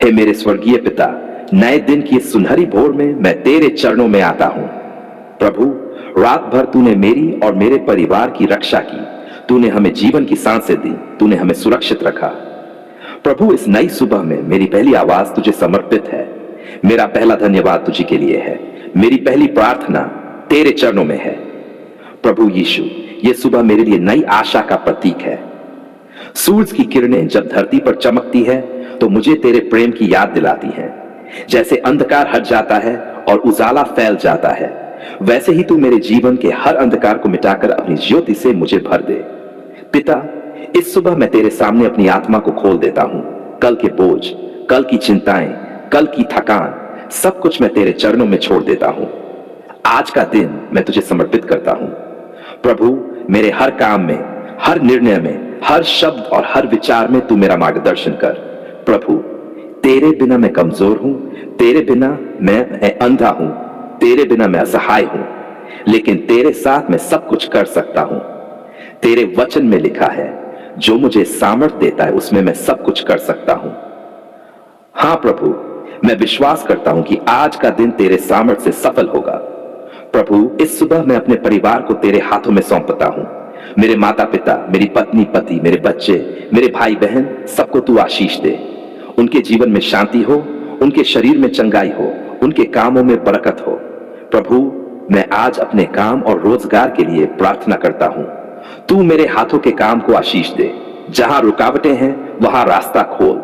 हे मेरे स्वर्गीय पिता, नए दिन की इस सुनहरी भोर में मैं तेरे चरणों में आता हूं। प्रभु, रात भर तूने मेरी और मेरे परिवार की रक्षा की। तूने हमें जीवन की सांसें दी। तूने हमें सुरक्षित रखा। प्रभु, इस नई सुबह में मेरी पहली आवाज तुझे समर्पित है। मेरा पहला धन्यवाद तुझे के लिए है। मेरी पहली प्रार्थना तेरे चरणों में है। प्रभु यीशु, ये सुबह मेरे लिए नई आशा का प्रतीक है। सूरज की किरणें जब धरती पर चमकती है तो मुझे तेरे प्रेम की याद दिलाती है। जैसे अंधकार हट जाता है और उजाला फैल जाता है, वैसे ही तू मेरे जीवन के हर अंधकार को मिटाकर अपनी ज्योति से मुझे भर दे। पिता, इस सुबह मैं तेरे सामने अपनी आत्मा को खोल देता हूं। कल के बोझ, कल की चिंताएं, कल की थकान, सब कुछ मैं तेरे चरणों में छोड़ देता हूं। आज का दिन मैं तुझे समर्पित करता हूं। प्रभु, मेरे हर काम में, हर निर्णय में, हर शब्द और हर विचार में तू मेरा मार्गदर्शन कर। प्रभु, तेरे बिना मैं कमजोर हूं। तेरे बिना मैं अंधा हूं। तेरे बिना मैं असहाय हूं, लेकिन तेरे साथ मैं सब कुछ कर सकता हूं। तेरे वचन में लिखा है, जो मुझे सामर्थ्य देता है उसमें मैं सब कुछ कर सकता हूं। हां प्रभु, मैं विश्वास करता हूं कि आज का दिन तेरे सामर्थ्य से सफल होगा। प्रभु, इस सुबह मैं अपने परिवार को तेरे हाथों में सौंपता हूं। मेरे माता पिता, मेरी पत्नी पति, मेरे बच्चे, मेरे भाई बहन, सबको तू आशीष दे। उनके जीवन में शांति हो, उनके शरीर में चंगाई हो, उनके कामों में बरकत हो। प्रभु, मैं आज अपने काम और रोजगार के लिए प्रार्थना करता हूं। तू मेरे हाथों के काम को आशीष दे। जहां रुकावटें हैं वहां रास्ता खोल।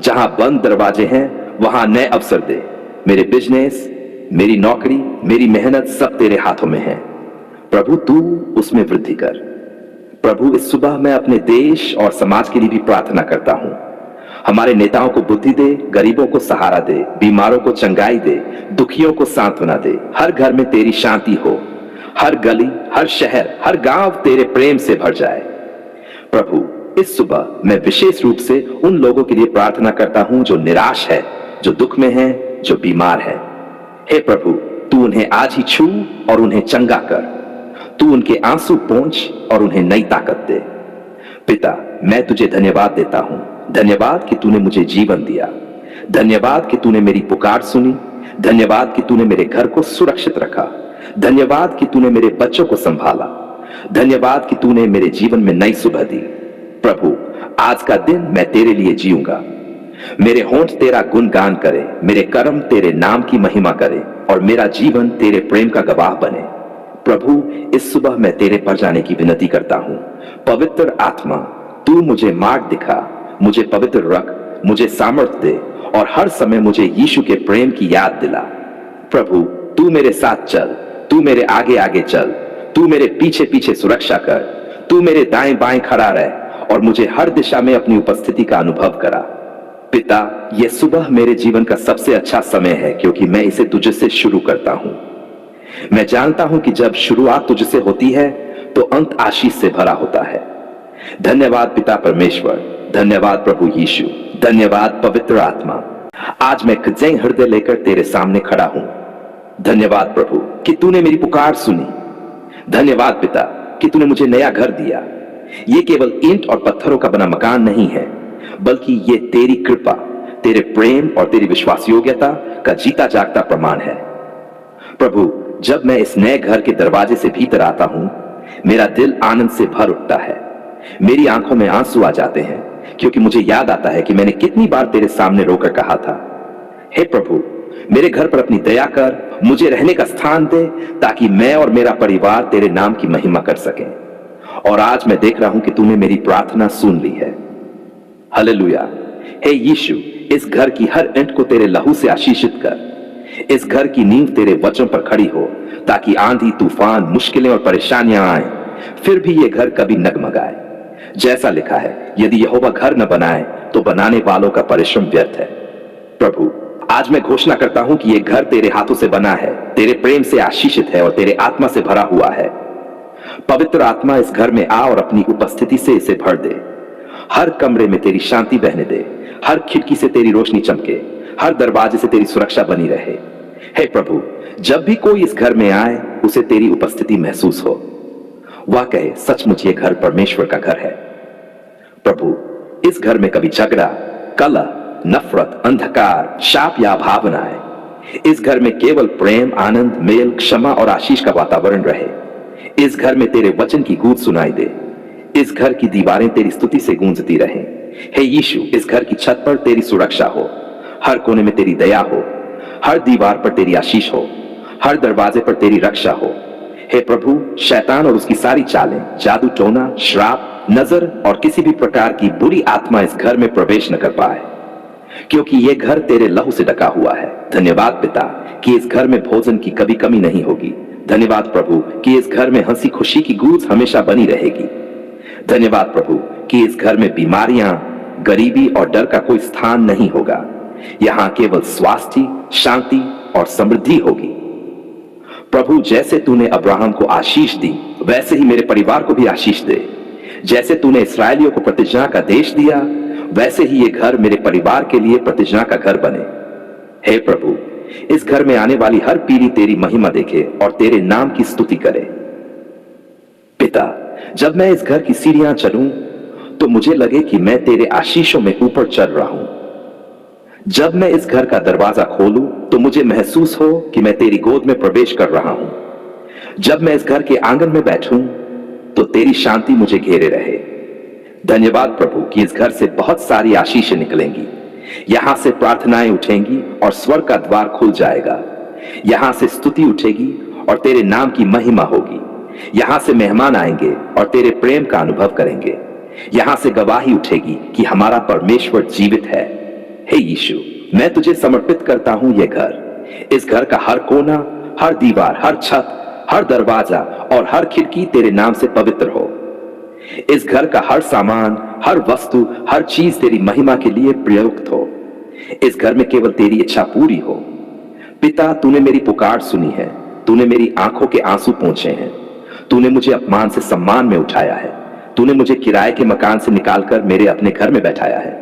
जहां बंद दरवाजे हैं वहां नए अवसर दे। मेरे बिजनेस, मेरी नौकरी, मेरी मेहनत सब तेरे हाथों में है। प्रभु, तू उसमें वृद्धि कर। प्रभु, इस सुबह मैं अपने देश और समाज के लिए भी प्रार्थना करता हूं। हमारे नेताओं को बुद्धि दे, गरीबों को सहारा दे, बीमारों को चंगाई दे, दुखियों को सांत्वना दे। हर घर में तेरी शांति हो। हर गली, हर शहर, हर गांव तेरे प्रेम से भर जाए। प्रभु, इस सुबह मैं विशेष रूप से उन लोगों के लिए प्रार्थना करता हूं जो निराश है, जो दुख में है, जो बीमार है। हे प्रभु, तू उन्हें आज ही छू और उन्हें चंगा कर। तू उनके आंसू पोंछ और उन्हें नई ताकत दे। पिता, मैं तुझे धन्यवाद देता हूं। धन्यवाद कि तूने मुझे जीवन दिया। धन्यवाद कि तूने मेरी पुकार सुनी। धन्यवाद कि तूने मेरे घर को सुरक्षित रखा। धन्यवाद कि तूने मेरे बच्चों को संभाला। धन्यवाद कि तूने मेरे जीवन में नई सुबह दी। प्रभु, आज का दिन मैं तेरे लिए जीऊंगा। मेरे होंठ तेरा गुणगान करे, मेरे कर्म तेरे नाम की महिमा करे और मेरा जीवन तेरे प्रेम का गवाह बने। प्रभु, इस सुबह मैं तेरे पर जाने की विनती करता हूं। पवित्र आत्मा, तू मुझे मार्ग दिखा, मुझे पवित्र रख, मुझे सामर्थ्य दे और हर समय मुझे यीशु के प्रेम की याद दिला। प्रभु, तू मेरे साथ चल, तू मेरे आगे आगे चल, तू मेरे पीछे पीछे सुरक्षा कर, तू मेरे दाएं बाएं खड़ा रह और मुझे हर दिशा में अपनी उपस्थिति का अनुभव करा। पिता, यह सुबह मेरे जीवन का सबसे अच्छा समय है क्योंकि मैं इसे तुझसे शुरू करता हूं। मैं जानता हूं कि जब शुरुआत तुझसे होती है तो अंत आशीष से भरा होता है। धन्यवाद पिता परमेश्वर, धन्यवाद प्रभु यीशु, धन्यवाद पवित्र आत्मा। आज मैं कृतज्ञ हृदय लेकर तेरे सामने खड़ा हूं। धन्यवाद प्रभु कि तूने मेरी पुकार सुनी। धन्यवाद पिता कि तूने मुझे नया घर दिया। यह केवल ईंट और पत्थरों का बना मकान नहीं है, बल्कि यह तेरी कृपा, तेरे प्रेम और तेरी विश्वास योग्यता का जीता जागता प्रमाण है। प्रभु, जब मैं इस नए घर के दरवाजे से भीतर आता हूं, मेरा दिल आनंद से भर उठता है। मेरी आंखों में आंसू आ जाते हैं क्योंकि मुझे याद आता है कि मैंने कितनी बार तेरे सामने रोकर कहा था, हे प्रभु, मेरे घर पर अपनी दया कर, मुझे रहने का स्थान दे ताकि मैं और मेरा परिवार तेरे नाम की महिमा कर सकें। और आज मैं देख रहा हूं कि तूने मेरी प्रार्थना सुन ली है। हालेलुया। हे यीशु, इस घर की हर ईंट को तेरे लहू से आशीषित कर। इस घर की नींव तेरे वचन पर खड़ी हो ताकि आंधी, तूफान, मुश्किलें और परेशानियां आए, फिर भी यह घर कभी नगमगाए। जैसा लिखा है, यदि यहोवा घर न बनाए तो बनाने वालों का परिश्रम व्यर्थ है। प्रभु, आज मैं घोषणा करता हूं कि यह घर तेरे हाथों से बना है, तेरे प्रेम से आशीषित है और तेरे आत्मा से भरा हुआ है। पवित्र आत्मा इस घर में आ और अपनी उपस्थिति से इसे भर दे। हर कमरे में तेरी शांति बहने दे। हर खिड़की से तेरी रोशनी चमके। हर दरवाजे से तेरी सुरक्षा बनी रहे। हे प्रभु, जब भी कोई इस घर में आए उसे तेरी उपस्थिति महसूस हो। वह कहे, सचमुच ये घर परमेश्वर का घर है। प्रभु, इस घर में कभी झगड़ा, कलह, नफरत, अंधकार, शाप या भावनाएं। इस घर में केवल प्रेम, आनंद, मेल, क्षमा और आशीष का वातावरण रहे। इस घर में तेरे वचन की गूंज सुनाई दे। इस घर की दीवारें तेरी स्तुति से गूंजती रहें। हे यीशु, इस घर की छत पर तेरी सुरक्षा हो, हर कोने में तेरी दया हो, हर दीवार पर तेरी आशीष हो, हर दरवाजे पर तेरी रक्षा हो। हे प्रभु, शैतान और उसकी सारी चालें, जादू टोना, श्राप, नजर और किसी भी प्रकार की बुरी आत्मा इस घर में प्रवेश न कर पाए, क्योंकि यह घर तेरे लहू से ढका हुआ है। धन्यवाद पिता कि इस घर में भोजन की कभी कमी नहीं होगी। धन्यवाद प्रभु कि इस घर में हंसी खुशी की गूंज हमेशा बनी रहेगी। धन्यवाद प्रभु कि इस घर में बीमारियां, गरीबी और डर का कोई स्थान नहीं होगा। यहां केवल स्वास्थ्य, शांति और समृद्धि होगी। प्रभु, जैसे तूने अब्राहम को आशीष दी, वैसे ही मेरे परिवार को भी आशीष दे। जैसे तूने इस्राएलियों को प्रतिज्ञा का देश दिया, वैसे ही ये घर मेरे परिवार के लिए प्रतिज्ञा का घर बने। हे प्रभु, इस घर में आने वाली हर पीढ़ी तेरी महिमा देखे और तेरे नाम की स्तुति करे। पिता, जब मैं इस घर की सीढ़ियां चलूं तो मुझे लगे कि मैं तेरे आशीषों में ऊपर चल रहा हूं। जब मैं इस घर का दरवाजा खोलूं तो मुझे महसूस हो कि मैं तेरी गोद में प्रवेश कर रहा हूं। जब मैं इस घर के आंगन में बैठूं तो तेरी शांति मुझे घेरे रहे। धन्यवाद प्रभु कि इस घर से बहुत सारी आशीषें निकलेंगी। यहां से प्रार्थनाएं उठेंगी और स्वर्ग का द्वार खुल जाएगा। यहां से स्तुति उठेगी और तेरे नाम की महिमा होगी। यहां से मेहमान आएंगे और तेरे प्रेम का अनुभव करेंगे। यहां से गवाही उठेगी कि हमारा परमेश्वर जीवित है। हे यीशु, मैं तुझे समर्पित करता हूं यह घर। इस घर का हर कोना, हर दीवार, हर छत, हर दरवाजा और हर खिड़की तेरे नाम से पवित्र हो। इस घर का हर सामान, हर वस्तु, हर चीज तेरी महिमा के लिए प्रयुक्त हो। इस घर में केवल तेरी इच्छा पूरी हो। पिता, तूने मेरी पुकार सुनी है। तूने मेरी आंखों के आंसू पोंछे हैं। तूने मुझे अपमान से सम्मान में उठाया है। तूने मुझे किराए के मकान से निकालकर मेरे अपने घर में बैठाया है।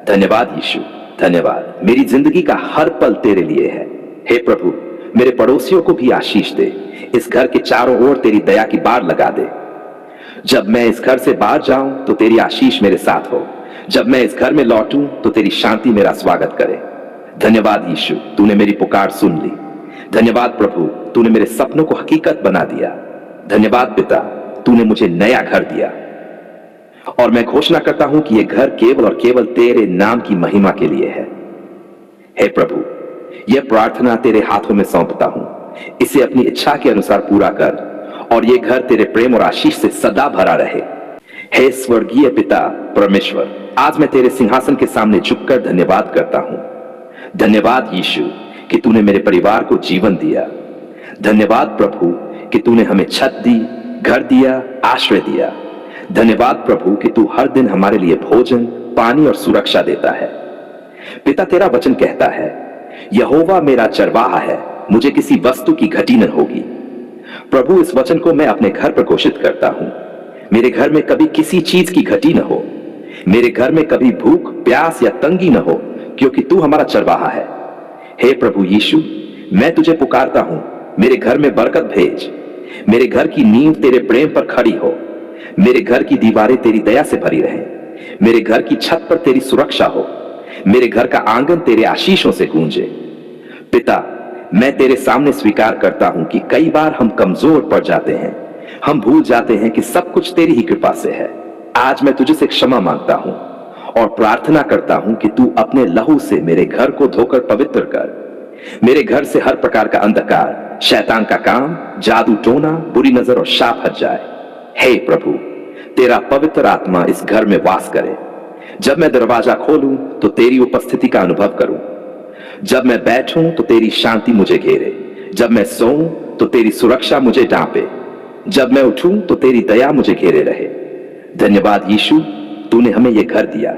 धन्यवाद यीशु, धन्यवाद। मेरी जिंदगी का हर पल तेरे लिए है। हे प्रभु, मेरे पड़ोसियों को भी आशीष दे। इस घर के चारों ओर तेरी दया की बाड़ लगा दे। जब मैं इस घर से बाहर जाऊं तो तेरी आशीष मेरे साथ हो। जब मैं इस घर में लौटूं तो तेरी शांति मेरा स्वागत करे। धन्यवाद यीशु, तूने मेरी पुकार सुन ली। धन्यवाद प्रभु, तूने मेरे सपनों को हकीकत बना दिया। धन्यवाद पिता, तूने मुझे नया घर दिया। और मैं घोषणा करता हूं कि यह घर केवल और केवल तेरे नाम की महिमा के लिए है। हे प्रभु, यह प्रार्थना तेरे हाथों में सौंपता हूं। इसे अपनी इच्छा के अनुसार पूरा कर और यह घर तेरे प्रेम और आशीष से सदा भरा रहे। हे स्वर्गीय पिता परमेश्वर, आज मैं तेरे सिंहासन के सामने झुककर धन्यवाद करता हूं। धन्यवाद यीशु कि तूने मेरे परिवार को जीवन दिया। धन्यवाद प्रभु कि तूने हमें छत दी, घर दिया, आश्रय दिया। धन्यवाद प्रभु कि तू हर दिन हमारे लिए भोजन, पानी और सुरक्षा देता है। पिता, तेरा वचन कहता है, यहोवा मेरा चरवाहा है, मुझे किसी वस्तु की घटी न होगी। प्रभु, इस वचन को मैं अपने घर पर घोषित करता हूं। मेरे घर में कभी किसी चीज की घटी न हो। मेरे घर में कभी भूख, प्यास या तंगी न हो, क्योंकि तू हमारा चरवाहा है। हे प्रभु यीशु, मैं तुझे पुकारता हूं, मेरे घर में बरकत भेज। मेरे घर की नींव तेरे प्रेम पर खड़ी हो। मेरे घर की दीवारें तेरी दया से भरी रहें। मेरे घर की छत पर तेरी सुरक्षा हो। मेरे घर का आंगन तेरे आशीषों से गूंजे। पिता, मैं तेरे सामने स्वीकार करता हूं कि कई बार हम कमजोर पड़ जाते हैं। हम भूल जाते हैं कि सब कुछ तेरी ही कृपा से है। आज मैं तुझे से क्षमा मांगता हूं और प्रार्थना करता हूं कि तू अपने लहू से मेरे घर को धोकर पवित्र कर। मेरे घर से हर प्रकार का अंधकार, शैतान का काम, जादू टोना, बुरी नजर और शाप हट जाए। हे प्रभु, तेरा पवित्र आत्मा इस घर में वास करे। जब मैं दरवाजा खोलूं तो तेरी उपस्थिति का अनुभव करूं। जब मैं बैठूं तो तेरी शांति मुझे घेरे। जब मैं सोऊं तो तेरी सुरक्षा मुझे ढांपे। जब मैं उठूं तो तेरी दया मुझे घेरे रहे। धन्यवाद यीशु, तूने हमें यह घर दिया।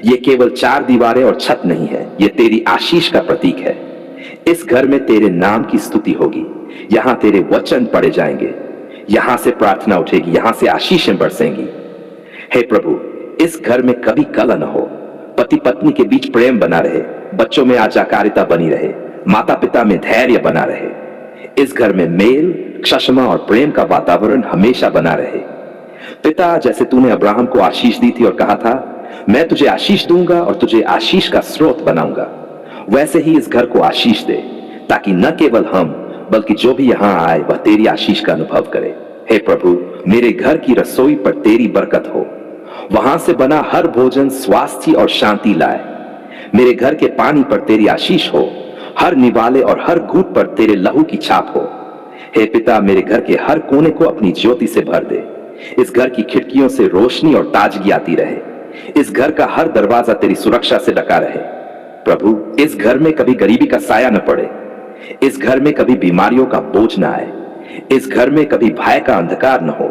यह केवल चार दीवारें और छत नहीं है, यह तेरी आशीष का प्रतीक है। इस घर में तेरे नाम की स्तुति होगी। यहां तेरे वचन पढ़े जाएंगे। यहां से प्रार्थना उठेगी, यहां से आशीषें बरसेंगी। हे प्रभु, इस घर में कभी कलह न हो। पति पत्नी के बीच प्रेम बना रहे। बच्चों में आज्ञाकारिता बनी रहे। माता पिता में धैर्य बना रहे। इस घर में मेल, क्षमा और प्रेम का वातावरण हमेशा बना रहे। पिता, जैसे तूने अब्राहम को आशीष दी थी और कहा था मैं तुझे आशीष दूंगा और तुझे आशीष का स्रोत बनाऊंगा। वैसे ही इस घर को आशीष दे, ताकि न केवल हम बल्कि जो भी यहां आए वह तेरी आशीष का अनुभव करे। हे प्रभु, मेरे घर की रसोई पर तेरी बरकत हो। वहां से बना हर भोजन स्वास्थ्य और शांति लाए। मेरे घर के पानी पर तेरी आशीष हो। हर निवाले और हर घूंट पर तेरे लहू की छाप हो। हे पिता, मेरे घर के हर कोने को अपनी ज्योति से भर दे। इस घर की खिड़कियों से रोशनी और ताजगी आती रहे। इस घर का हर दरवाजा तेरी सुरक्षा से ढका रहे। प्रभु, इस घर में कभी गरीबी का साया न पड़े। इस घर में कभी बीमारियों का बोझ न आए। इस घर में कभी भय का अंधकार न हो,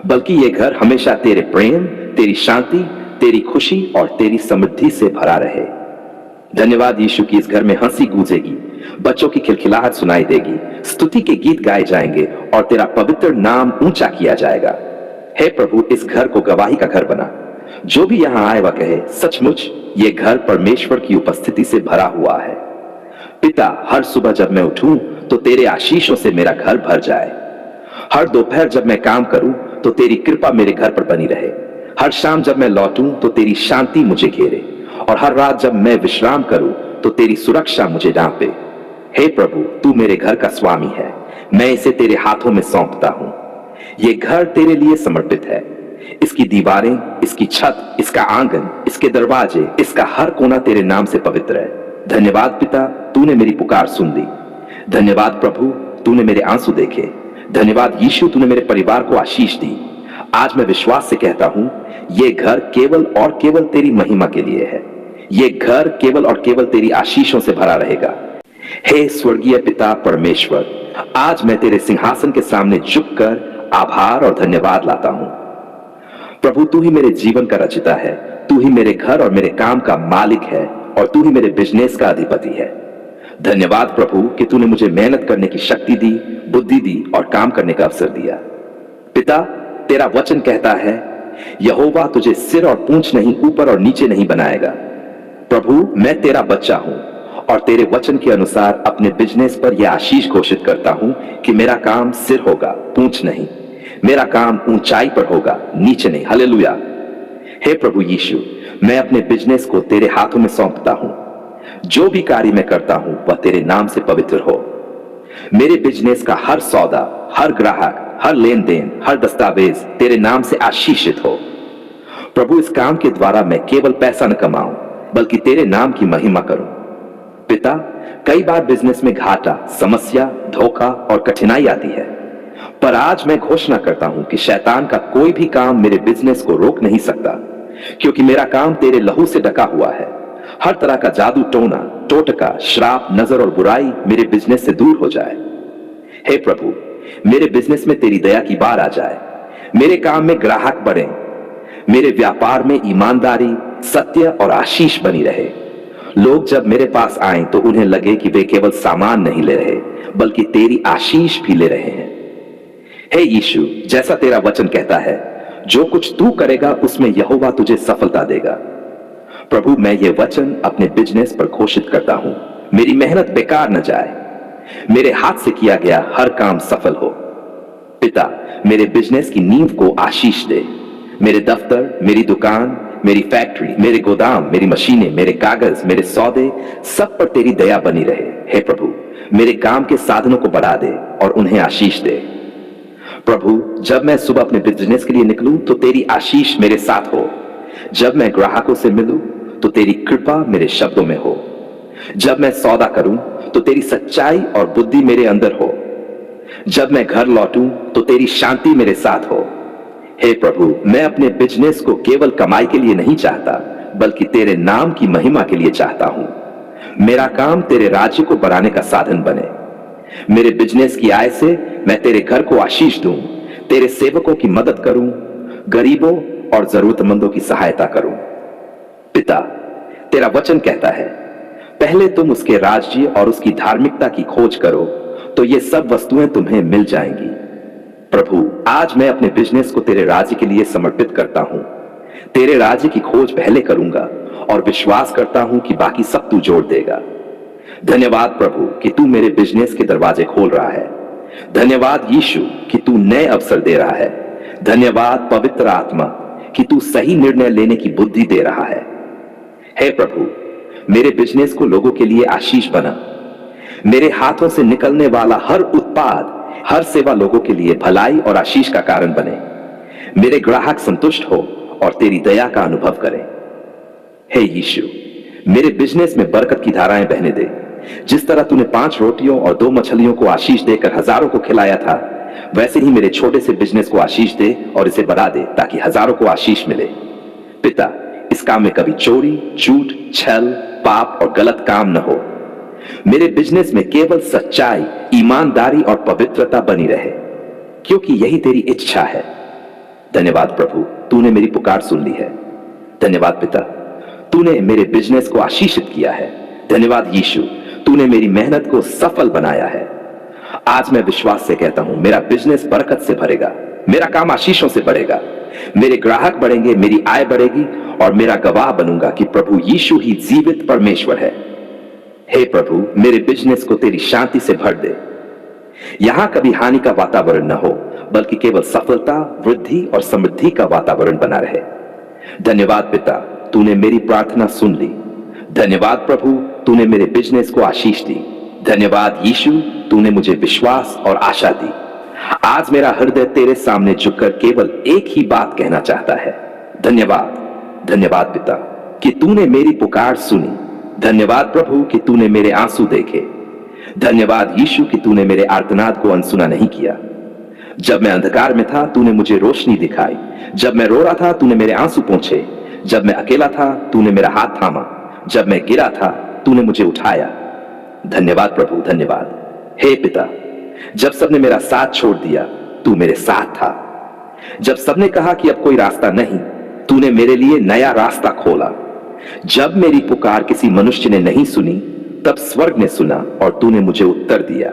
बल्कि यह घर हमेशा तेरे प्रेम, तेरी शांति, तेरी खुशी और तेरी समृद्धि से भरा रहे। धन्यवाद यीशु कि इस घर में हंसी गूंजेगी, बच्चों की खिलखिलाहट सुनाई देगी, स्तुति के गीत गाए जाएंगे और तेरा पवित्र नाम ऊंचा किया जाएगा। हे प्रभु, इस घर को गवाही का घर बना। जो भी यहां आए वह कहे, सचमुच ये घर परमेश्वर की उपस्थिति से भरा हुआ है। पिता, हर सुबह जब मैं उठूं तो तेरे आशीषों से मेरा घर भर जाए। हर दोपहर जब मैं काम करूं तो तेरी कृपा मेरे घर पर बनी रहे। हर शाम जब मैं लौटूं तो तेरी शांति मुझे घेरे, और हर रात जब मैं विश्राम करूं तो तेरी सुरक्षा मुझे ढांपे। हे प्रभु, तू मेरे घर का स्वामी है। मैं इसे तेरे हाथों में सौंपता हूं। यह घर तेरे लिए समर्पित है। इसकी दीवारें, इसकी छत, इसका आंगन, इसके दरवाजे, इसका हर कोना तेरे नाम से पवित्र है। धन्यवाद पिता, तूने मेरी पुकार सुन ली। धन्यवाद प्रभु, तूने मेरे आंसू देखे। धन्यवाद यीशु, तूने मेरे परिवार को आशीष दी। आज मैं विश्वास से कहता हूं, यह घर केवल और केवल तेरी महिमा के लिए है। यह घर केवल और केवल तेरी आशीषों से भरा रहेगा। हे स्वर्गीय पिता परमेश्वर, आज मैं तेरे सिंहासन के सामने झुककर आभार और धन्यवाद लाता हूं। प्रभु, तू ही मेरे जीवन का रचिता है। तू ही मेरे घर और मेरे काम का मालिक है, और तू ही मेरे बिजनेस का अधिपति है। धन्यवाद प्रभु कि तूने मुझे मेहनत करने की शक्ति दी, बुद्धि दी और काम करने का अवसर दिया। पिता, तेरा वचन कहता है, यहोवा तुझे सिर और पूंछ नहीं, ऊपर और नीचे नहीं बनाएगा। प्रभु, मैं तेरा बच्चा हूं और तेरे वचन के अनुसार अपने बिजनेस पर यह आशीष घोषित करता हूं कि मेरा काम सिर होगा, पूंछ नहीं। मेरा काम ऊंचाई पर होगा, नीचे नहीं। हालेलुया। हे प्रभु यीशु, मैं अपने बिजनेस को तेरे हाथों में सौंपता हूं। जो भी कार्य मैं करता हूं वह तेरे नाम से पवित्र हो। मेरे बिजनेस का हर सौदा, हर ग्राहक, हर लेन देन, हर दस्तावेज तेरे नाम से आशीषित हो। प्रभु, इस काम के द्वारा मैं केवल पैसा न कमाऊं, बल्कि तेरे नाम की महिमा करूं। पिता, कई बार बिजनेस में घाटा, समस्या, धोखा और कठिनाई आती है, पर आज मैं घोषणा करता हूं कि शैतान का कोई भी काम मेरे बिजनेस को रोक नहीं सकता, क्योंकि मेरा काम तेरे लहू से ढका हुआ है। हर तरह का जादू टोना, टोटका, श्राप, नजर और बुराई मेरे बिजनेस से दूर हो जाए। हे प्रभु, मेरे बिजनेस में तेरी दया की बार आ जाए। मेरे काम में ग्राहक बढ़े। मेरे व्यापार में ईमानदारी, सत्य और आशीष बनी रहे। लोग जब मेरे पास आए तो उन्हें लगे कि वे केवल सामान नहीं ले रहे, बल्कि तेरी आशीष भी ले रहे हैं। हे यीशु, जैसा तेरा वचन कहता है, जो कुछ तू करेगा उसमें यहोवा तुझे सफलता देगा। प्रभु, मैं ये वचन अपने बिजनेस पर घोषित करता हूं। मेरी मेहनत बेकार न जाए। मेरे हाथ से किया गया हर काम सफल हो। पिता, मेरे बिजनेस की नींव को आशीष दे। मेरे दफ्तर, मेरी दुकान, मेरी फैक्ट्री, मेरे गोदाम, मेरी मशीनें, मेरे कागज, मेरे सौदे, सब पर तेरी दया बनी रहे। हे प्रभु, मेरे काम के साधनों को बढ़ा दे और उन्हें आशीष दे। प्रभु, जब मैं सुबह अपने बिजनेस के लिए निकलूं तो तेरी आशीष मेरे साथ हो। जब मैं ग्राहकों से मिलूं तो तेरी कृपा मेरे शब्दों में हो। जब मैं सौदा करूं तो तेरी सच्चाई और बुद्धि मेरे अंदर हो। जब मैं घर लौटूं तो तेरी शांति मेरे साथ हो। हे प्रभु, मैं अपने बिजनेस को केवल कमाई के लिए नहीं चाहता, बल्कि तेरे नाम की महिमा के लिए चाहता हूं। मेरा काम तेरे राज्य को बढ़ाने का साधन बने। मेरे बिजनेस की आय से मैं तेरे घर को आशीष दूं, तेरे सेवकों की मदद करूं, गरीबों और जरूरतमंदों की सहायता करूं। पिता, तेरा वचन कहता है, पहले तुम उसके राज्य और उसकी धार्मिकता की खोज करो तो ये सब वस्तुएं तुम्हें मिल जाएंगी। प्रभु, आज मैं अपने बिजनेस को तेरे राज्य के लिए समर्पित करता हूं। तेरे राज्य की खोज पहले करूंगा और विश्वास करता हूं कि बाकी सब तू जोड़ देगा। धन्यवाद प्रभु कि तू मेरे बिजनेस के दरवाजे खोल रहा है। धन्यवाद यीशु कि तू नए अवसर दे रहा है। धन्यवाद पवित्र आत्मा कि तू सही निर्णय लेने की बुद्धि दे रहा है। हे प्रभु, मेरे बिजनेस को लोगों के लिए आशीष बना। मेरे हाथों से निकलने वाला हर उत्पाद, हर सेवा लोगों के लिए भलाई और आशीष का कारण बने। मेरे ग्राहक संतुष्ट हो और तेरी दया का अनुभव करें। हे यीशु, मेरे बिजनेस में बरकत की धाराएं बहने दे। जिस तरह तूने 5 रोटियों और 2 मछलियों को आशीष देकर हजारों को खिलाया था, वैसे ही मेरे छोटे से बिजनेस को आशीष दे और इसे बढ़ा दे ताकि हजारों को आशीष मिले। पिता, इस काम में कभी चोरी, झूठ, छल, पाप और गलत काम न हो। मेरे बिजनेस में केवल सच्चाई, ईमानदारी और पवित्रता बनी रहे, क्योंकि यही तेरी इच्छा है। धन्यवाद प्रभु, तूने मेरी पुकार सुन ली है। धन्यवाद पिता, तूने मेरे बिजनेस को आशीषित किया है। धन्यवाद यीशु, तूने मेरी मेहनत को सफल बनाया है। आज मैं विश्वास से कहता हूं, मेरा बिजनेस बरकत से भरेगा, मेरा काम आशीषों से बढ़ेगा, मेरे ग्राहक बढ़ेंगे, मेरी आय बढ़ेगी और मेरा गवाह बनूंगा कि प्रभु यीशु ही जीवित परमेश्वर है। हे प्रभु, मेरे बिजनेस को तेरी शांति से भर दे। यहां कभी हानि का वातावरण न हो, बल्कि केवल सफलता, वृद्धि और समृद्धि का वातावरण बना रहे। धन्यवाद पिता, तूने मेरी प्रार्थना सुन ली। धन्यवाद प्रभु, तूने मेरे बिजनेस को आशीष दी। धन्यवाद यीशु, तूने मुझे विश्वास और आशा दी। आज मेरा हृदय तेरे सामने झुककर केवल एक ही बात कहना चाहता है, धन्यवाद। धन्यवाद पिता कि तूने मेरी पुकार सुनी। धन्यवाद प्रभु कि तूने मेरे आंसू देखे। धन्यवाद यीशु कि तूने मेरे आर्तनाद को अनसुना नहीं किया। जब मैं अंधकार में था, तूने मुझे रोशनी दिखाई। जब मैं रो रहा था, तूने मेरे आंसू पोंछे। जब मैं अकेला था, तूने मेरा हाथ थामा। जब मैं गिरा था, तूने मुझे उठाया। धन्यवाद प्रभु, धन्यवाद। हे पिता, जब सबने मेरा साथ छोड़ दिया, तू मेरे साथ था। जब सबने कहा कि अब कोई रास्ता नहीं, तूने मेरे लिए नया रास्ता खोला। जब मेरी पुकार किसी मनुष्य ने नहीं सुनी, तब स्वर्ग ने सुना और तूने मुझे उत्तर दिया।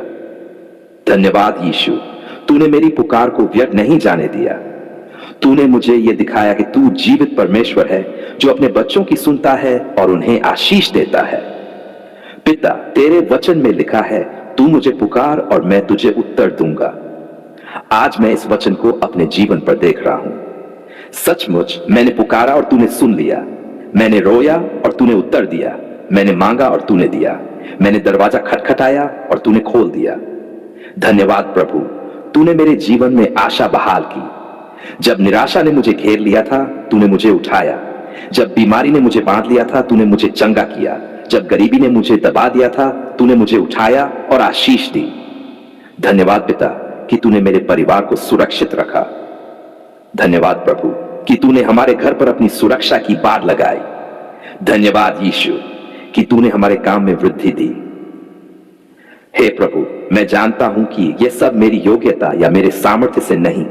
धन्यवाद यीशु, तूने मेरी पुकार को व्यर्थ नहीं जाने दिया। तूने मुझे यह दिखाया कि तू जीवित परमेश्वर है, जो अपने बच्चों की सुनता है और उन्हें आशीष देता है। पिता, तेरे वचन में लिखा है, तू मुझे पुकार और मैं तुझे उत्तर दूंगा। आज मैं इस वचन को अपने जीवन पर देख रहा हूं। सचमुच मैंने पुकारा और तूने सुन लिया। मैंने रोया और तूने उत्तर दिया। मैंने मांगा और तूने दिया। मैंने दरवाजा खटखटाया और तूने खोल दिया। धन्यवाद प्रभु, तूने मेरे जीवन में आशा बहाल की। जब निराशा ने मुझे घेर लिया था, तूने मुझे उठाया। जब बीमारी ने मुझे बांध लिया था, तूने मुझे चंगा किया। जब गरीबी ने मुझे दबा दिया था, तूने मुझे उठाया और आशीष दी। धन्यवाद पिता कि तूने मेरे परिवार को सुरक्षित रखा। धन्यवाद प्रभु कि तूने हमारे घर पर अपनी सुरक्षा की बाड़ लगाई। धन्यवाद यीशु कि तूने हमारे काम में वृद्धि दी। हे प्रभु, मैं जानता हूं कि यह सब मेरी योग्यता या मेरे सामर्थ्य से नहीं,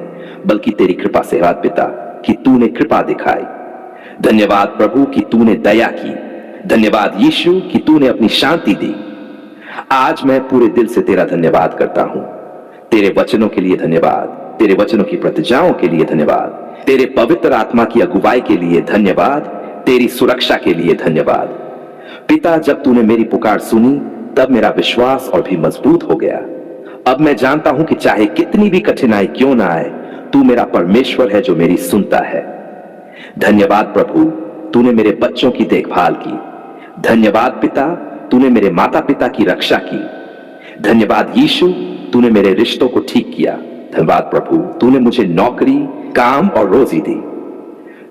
बल्कि तेरी कृपा से है पिता कि तूने कृपा दिखाई। धन्यवाद प्रभु कि तूने दया की। धन्यवाद यीशु कि तूने अपनी शांति दी। आज मैं पूरे दिल से तेरा धन्यवाद करता हूं। तेरे वचनों के लिए धन्यवाद, तेरे वचनों की प्रतिज्ञाओं के लिए धन्यवाद, तेरे पवित्र आत्मा की अगुवाई के लिए धन्यवाद, तेरी सुरक्षा के लिए धन्यवाद। पिता, जब तूने मेरी पुकार सुनी, तब मेरा विश्वास और भी मजबूत हो गया। अब मैं जानता हूं कि चाहे कितनी भी कठिनाई क्यों ना आए, तू मेरा परमेश्वर है जो मेरी सुनता है। धन्यवाद प्रभु, तूने मेरे बच्चों की देखभाल की। धन्यवाद पिता, तूने मेरे माता पिता की रक्षा की। धन्यवाद यीशु, तूने मेरे रिश्तों को ठीक किया। धन्यवाद प्रभु, तूने मुझे नौकरी, काम और रोजी दी।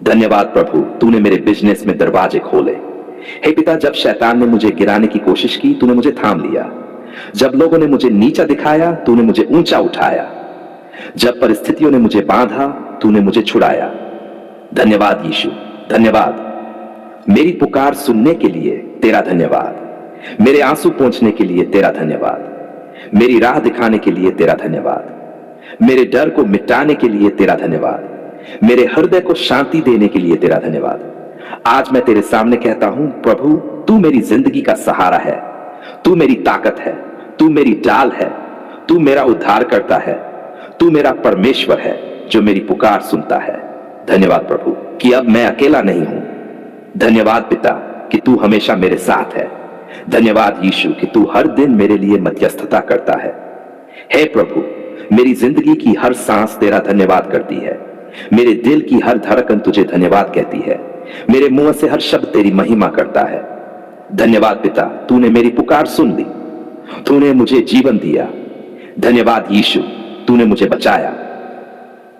धन्यवाद प्रभु, तूने मेरे बिजनेस में दरवाजे खोले। हे पिता, जब शैतान ने मुझे गिराने की कोशिश की, तूने मुझे थाम लिया। जब लोगों ने मुझे नीचा दिखाया, तूने मुझे ऊंचा उठाया। जब परिस्थितियों ने मुझे बांधा, तूने मुझे छुड़ाया। धन्यवाद यीशु, धन्यवाद। मेरी पुकार सुनने के लिए तेरा धन्यवाद। मेरे आंसू पोंछने के लिए तेरा धन्यवाद। मेरी राह दिखाने के लिए तेरा धन्यवाद। मेरे डर को मिटाने के लिए तेरा धन्यवाद। मेरे हृदय को शांति देने के लिए तेरा धन्यवाद। आज मैं तेरे सामने कहता हूं, प्रभु, तू मेरी जिंदगी का सहारा है। तू मेरी ताकत है। तू मेरी ढाल है। तू मेरा उद्धार करता है। तू मेरा परमेश्वर है जो मेरी पुकार सुनता है। धन्यवाद प्रभु कि अब मैं अकेला नहीं हूं। धन्यवाद पिता कि तू हमेशा मेरे साथ है। धन्यवाद यीशु कि तू हर दिन मेरे लिए मध्यस्थता करता है। हे प्रभु, मेरी जिंदगी की हर सांस तेरा धन्यवाद करती है। मेरे दिल की हर धड़कन तुझे धन्यवाद कहती है। मेरे मुंह से हर शब्द तेरी महिमा करता है। धन्यवाद पिता, तूने मेरी पुकार सुन ली। तूने मुझे जीवन दिया। धन्यवाद यीशु, तूने मुझे बचाया।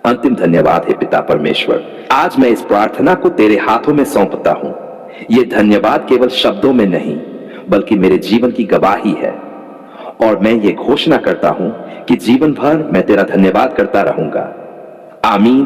अंतिम धन्यवाद है पिता परमेश्वर, आज मैं इस प्रार्थना को तेरे हाथों में सौंपता हूं। यह धन्यवाद केवल शब्दों में नहीं बल्कि मेरे जीवन की गवाही है, और मैं ये घोषणा करता हूं कि जीवन भर मैं तेरा धन्यवाद करता रहूंगा। आमीन।